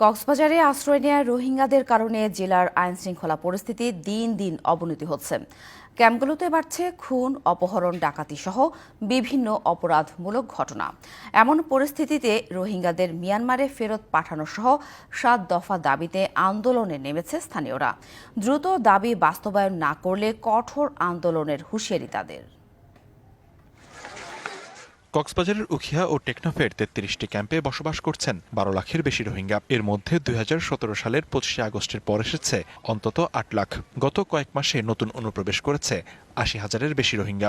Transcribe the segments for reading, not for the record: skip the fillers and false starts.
কক্সবাজারে আশ্রয় নেওয়া রোহিঙ্গাদের কারণে জেলার আইনশৃঙ্খলা পরিস্থিতি দিন দিন অবনতি হচ্ছে। ক্যাম্পগুলোতে বাড়ছে খুন, অপহরণ, ডাকাতি সহ বিভিন্ন অপরাধমূলক ঘটনা। এমন পরিস্থিতিতে রোহিঙ্গাদের মিয়ানমারে ফেরত পাঠানো সহ ৭ দফা দাবিতে আন্দোলনে নেমেছে স্থানীয়রা। দ্রুত দাবি বাস্তবায়ন না করলে কঠোর আন্দোলনের হুঁশিয়ারি তাদের। কক্সবাজারের উখিয়া ও টেকনাফের ৩৩টি ক্যাম্পে বসবাস করছেন ১২ লাখের বেশি রোহিঙ্গা। এর মধ্যে ২০১৭ সালের ২৫শে আগস্টের পর এসেছে অন্তত ৮ লাখ। গত কয়েক মাসে নতুন অনুপ্রবেশ করেছে ৮০,০০০-এর বেশি রোহিঙ্গা।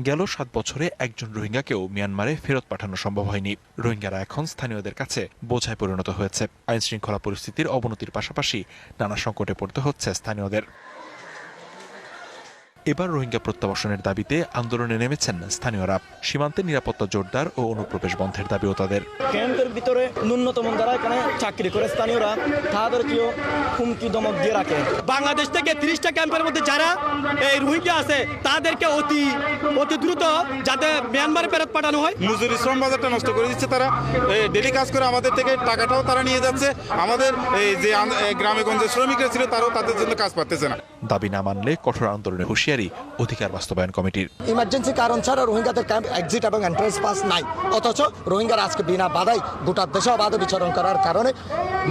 গেল ৭ বছরে একজন রোহিঙ্গাকেও মিয়ানমারে ফেরত পাঠানো সম্ভব হয়নি। রোহিঙ্গারা এখন স্থানীয়দের কাছে বোঝায় পরিণত হয়েছে। আইনশৃঙ্খলা পরিস্থিতির অবনতির পাশাপাশি নানা সংকটে পড়তে হচ্ছে স্থানীয়দের। এবার রোহিঙ্গা প্রত্যাবাসনের দাবিতে আন্দোলনে নেমেছেন স্থানীয়রা। সীমান্তে নিরাপত্তা জোরদার ও অনুপ্রবেশ বন্ধের দাবিও তাদের। ক্যাম্পের ভিতরে ন্যূনতম যারা এখানে চাকরি করে স্থানীয়রা তাদেরকেও হুমকি ধমক দিয়ে রাখে। বাংলাদেশ থেকে ৩০টা ক্যাম্পের মধ্যে যারা এই রোহিঙ্গা আছে তাদেরকে অতি দ্রুত যাতে মিয়ানমারে ফেরত পাঠানো হয়। মজুরি শ্রম বাজারটা নষ্ট করে দিচ্ছে তারা। ডেলি কাজ করে আমাদের থেকে টাকাটাও তারা নিয়ে যাচ্ছে। আমাদের এই যে গ্রামে গঞ্জে শ্রমিকরা ছিল তারাও তাদের জন্য কাজ পাচ্ছে না। দাবি না মানলে কঠোর আন্দোলনের হুঁশিয়ারি অধিকার বাস্তবায়ন কমিটির। ইমার্জেন্সি কারণ ছাড়া রোহিঙ্গাদের ক্যাম্প এক্সিট এবং এন্ট্রান্স পাস নাই, অথচ রোহিঙ্গারা আজকে বিনা বাধাই গোটা দেশে অবাধ বিচরণ করার কারণে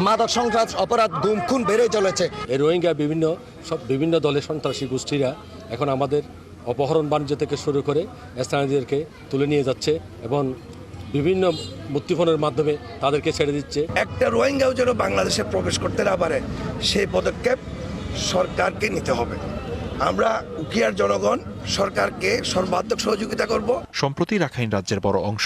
মাদক সন্ত্রাস, অপরাধ, গুম খুন বেড়ে চলেছে। এই রোহিঙ্গা বিভিন্ন দলের সন্ত্রাসী গোষ্ঠীরা এখন আমাদের অপহরণ বাণিজ্য থেকে শুরু করে স্থানীয়দেরকে তুলে নিয়ে যাচ্ছে এবং বিভিন্ন মুক্তিপণের মাধ্যমে তাদেরকে ছেড়ে দিচ্ছে। একটা রোহিঙ্গাও যেন বাংলাদেশে প্রবেশ করতে না পারে সেই পদক্ষেপ সরকারকে নিতে হবে। আমরা উখিয়ার জনগণ সরকারকে সর্বাত্মক সহযোগিতা করব। সম্প্রতি রাখাইন রাজ্যের বড় অংশ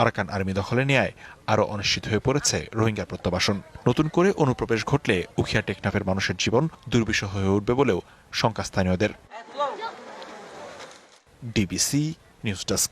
আরাকান আর্মি দখলে নেয় আরও অনিশ্চিত হয়ে পড়েছে রোহিঙ্গার প্রত্যাবাসন। নতুন করে অনুপ্রবেশ ঘটলে উখিয়া টেকনাফের মানুষের জীবন দুর্বিষহ হয়ে উঠবে বলেও শঙ্কা স্থানীয়দের। DBC news desk.